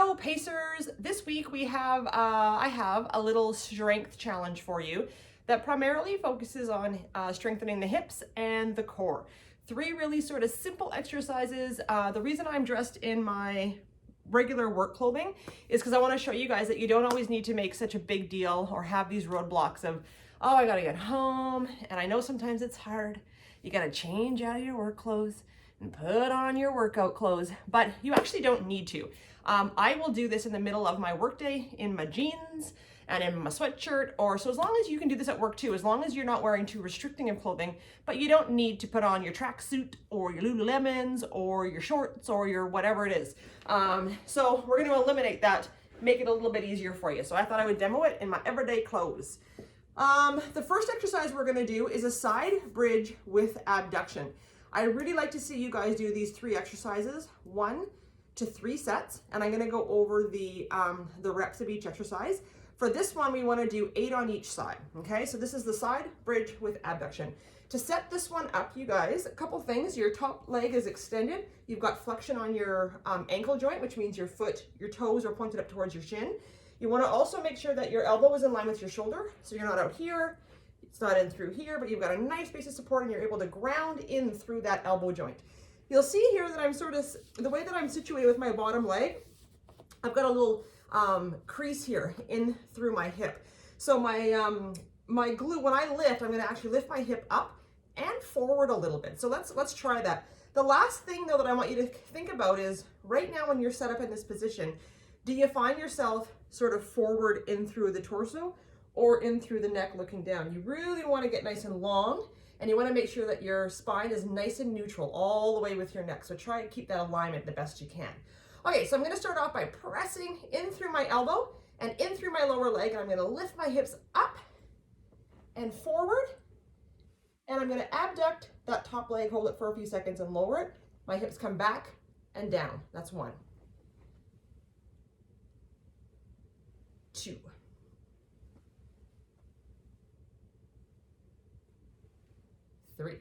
So Pacers, this week I have a little strength challenge for you that primarily focuses on strengthening the hips and the core. 3 really sort of simple exercises. The reason I'm dressed in my regular work clothing is because I want to show you guys that you don't always need to make such a big deal or have these roadblocks of, oh, I gotta get home, and I know sometimes it's hard. You gotta change out of your work clothes and put on your workout clothes, but you actually don't need to. I will do this in the middle of my workday in my jeans and in my sweatshirt, or so as long as you can do this at work too, as long as you're not wearing too restricting of clothing, but you don't need to put on your tracksuit or your Lululemons or your shorts or your whatever it is. So we're gonna eliminate that, make it a little bit easier for you. So I thought I would demo it in my everyday clothes. The first exercise we're gonna do is a side bridge with abduction. I really like to see you guys do these 3 exercises, 1 to 3 sets, and I'm gonna go over the reps of each exercise. For this one, we wanna do 8 on each side, okay? So this is the side bridge with abduction. To set this one up, you guys, a couple things. Your top leg is extended. You've got flexion on your ankle joint, which means your toes are pointed up towards your shin. You wanna also make sure that your elbow is in line with your shoulder, so you're not out here, it's not in through here, but you've got a nice base of support and you're able to ground in through that elbow joint. You'll see here that I'm the way that I'm situated with my bottom leg, I've got a little crease here in through my hip. So my glute, when I lift, I'm gonna actually lift my hip up and forward a little bit. So let's try that. The last thing though that I want you to think about is, right now when you're set up in this position, do you find yourself sort of forward in through the torso or in through the neck looking down? You really wanna get nice and long, and you wanna make sure that your spine is nice and neutral all the way with your neck. So try to keep that alignment the best you can. Okay, so I'm gonna start off by pressing in through my elbow and in through my lower leg, and I'm gonna lift my hips up and forward, and I'm gonna abduct that top leg, hold it for a few seconds and lower it. My hips come back and down. That's 1. 2. 3.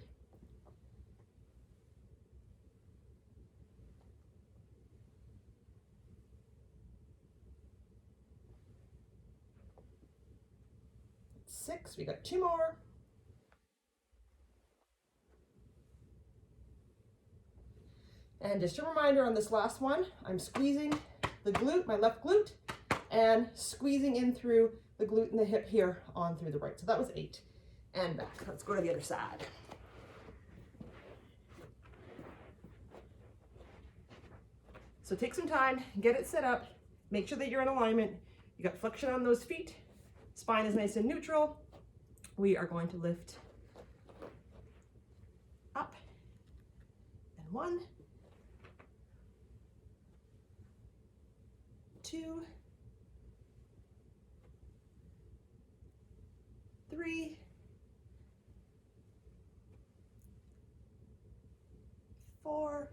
6. We got 2 more. And just a reminder on this last one, I'm squeezing the glute, my left glute, and squeezing in through the glute and the hip here on through the right. So that was 8. And back. Let's go to the other side. So take some time, get it set up, make sure that you're in alignment. You got flexion on those feet, spine is nice and neutral. We are going to lift up, and 1, 2, 3, 4,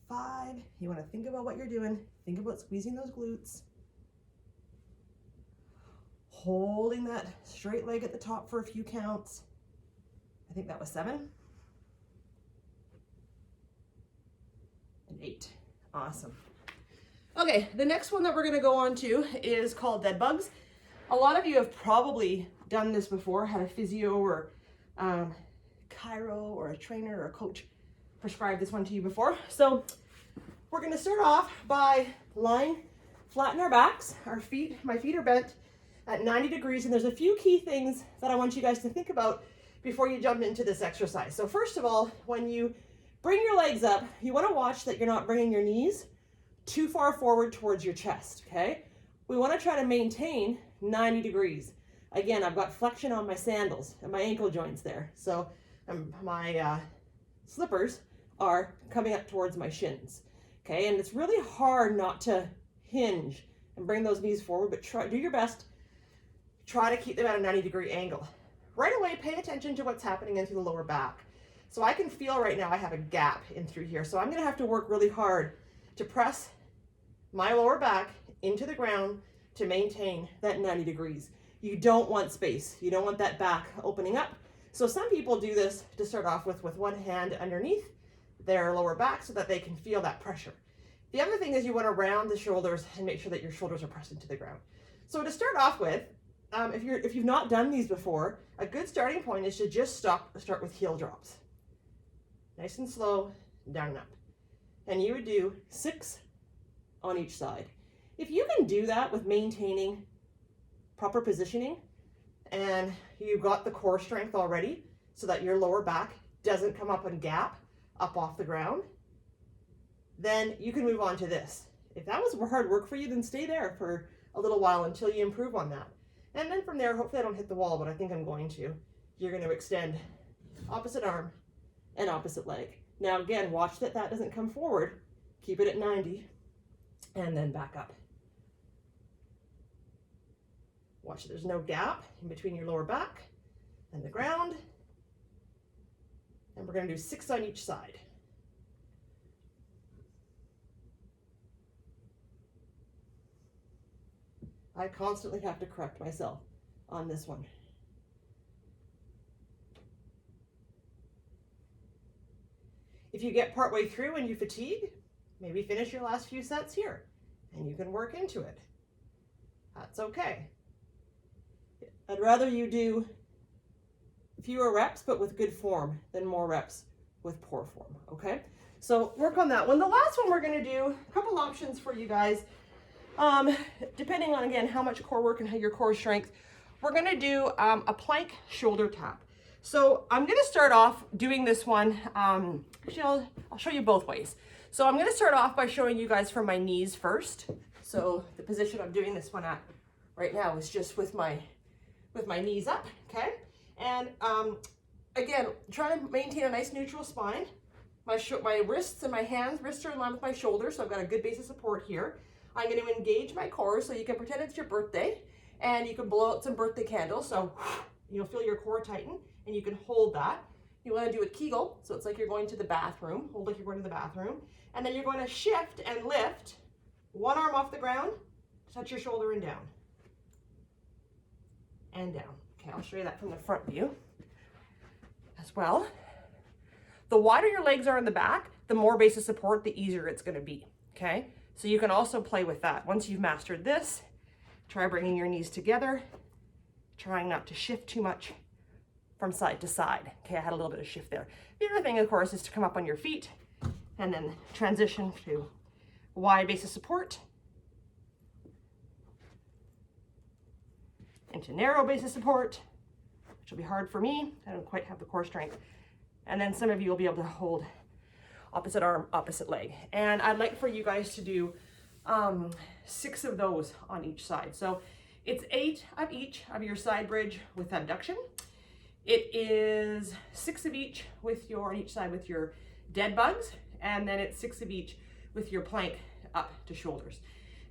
5. You want to think about what you're doing. Think about squeezing those glutes. Holding that straight leg at the top for a few counts. I think that was 7. And 8. Awesome. Okay, the next one that we're going to go on to is called dead bugs. A lot of you have probably done this before, had a physio or chiro or a trainer or a coach prescribe this one to you before. So we're going to start off by lying flat on our backs. My feet are bent at 90 degrees, and there's a few key things that I want you guys to think about before you jump into this exercise. So first of all, when you bring your legs up, you want to watch that you're not bringing your knees too far forward towards your chest, okay? We want to try to maintain 90 degrees. Again, I've got flexion on my sandals and my ankle joints there. So my slippers are coming up towards my shins, okay? And it's really hard not to hinge and bring those knees forward, but do your best. Try to keep them at a 90-degree angle. Right away, pay attention to what's happening in through the lower back. So I can feel right now I have a gap in through here. So I'm gonna have to work really hard to press my lower back into the ground to maintain that 90 degrees. You don't want space. You don't want that back opening up. So some people do this to start off with one hand underneath their lower back so that they can feel that pressure. The other thing is you want to round the shoulders and make sure that your shoulders are pressed into the ground. So to start off with, if you've not done these before, a good starting point is to just start with heel drops. Nice and slow, down and up. And you would do 6 on each side. If you can do that with maintaining proper positioning and you've got the core strength already so that your lower back doesn't come up and gap up off the ground, then you can move on to this. If that was hard work for you, then stay there for a little while until you improve on that. And then from there, hopefully I don't hit the wall, but I think I'm going to. You're going to extend opposite arm and opposite leg. Now again, watch that that doesn't come forward. Keep it at 90 and then back up. Watch that there's no gap in between your lower back and the ground. And we're going to do 6 on each side. I constantly have to correct myself on this one. If you get partway through and you fatigue, maybe finish your last few sets here and you can work into it. That's okay. I'd rather you do fewer reps but with good form than more reps with poor form, okay? So work on that one. The last one we're gonna do, a couple options for you guys. Depending on, again, how much core work and how your core strength, we're gonna do a plank shoulder tap. So I'm gonna start off doing this one, actually I'll show you both ways. So I'm gonna start off by showing you guys from my knees first. So the position I'm doing this one at right now is just with my knees up, okay? And again, try to maintain a nice neutral spine. My wrists and my hands, wrists are in line with my shoulders, so I've got a good base of support here. I'm going to engage my core, so you can pretend it's your birthday, and you can blow out some birthday candles, so you'll feel your core tighten, and you can hold that. You want to do a Kegel, so it's like you're going to the bathroom, hold like you're going to the bathroom, and then you're going to shift and lift one arm off the ground, touch your shoulder and down. And down. Okay, I'll show you that from the front view as well. The wider your legs are in the back, the more base of support, the easier it's going to be, okay? So you can also play with that. Once you've mastered this, try bringing your knees together, trying not to shift too much from side to side. Okay, I had a little bit of shift there. The other thing, of course, is to come up on your feet and then transition to wide base of support into narrow base of support, which will be hard for me. I don't quite have the core strength. And then some of you will be able to hold opposite arm, opposite leg. And I'd like for you guys to do 6 of those on each side. So it's 8 of each of your side bridge with abduction. It is 6 of each with on each side with your dead bugs. And then it's 6 of each with your plank up to shoulders.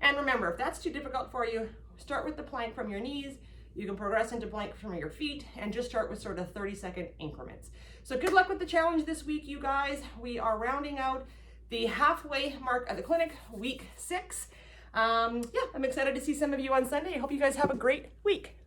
And remember, if that's too difficult for you, start with the plank from your knees. You can progress into plank from your feet and just start with sort of 30-second increments. So good luck with the challenge this week, you guys. We are rounding out the halfway mark of the clinic, week 6. Yeah, I'm excited to see some of you on Sunday. I hope you guys have a great week.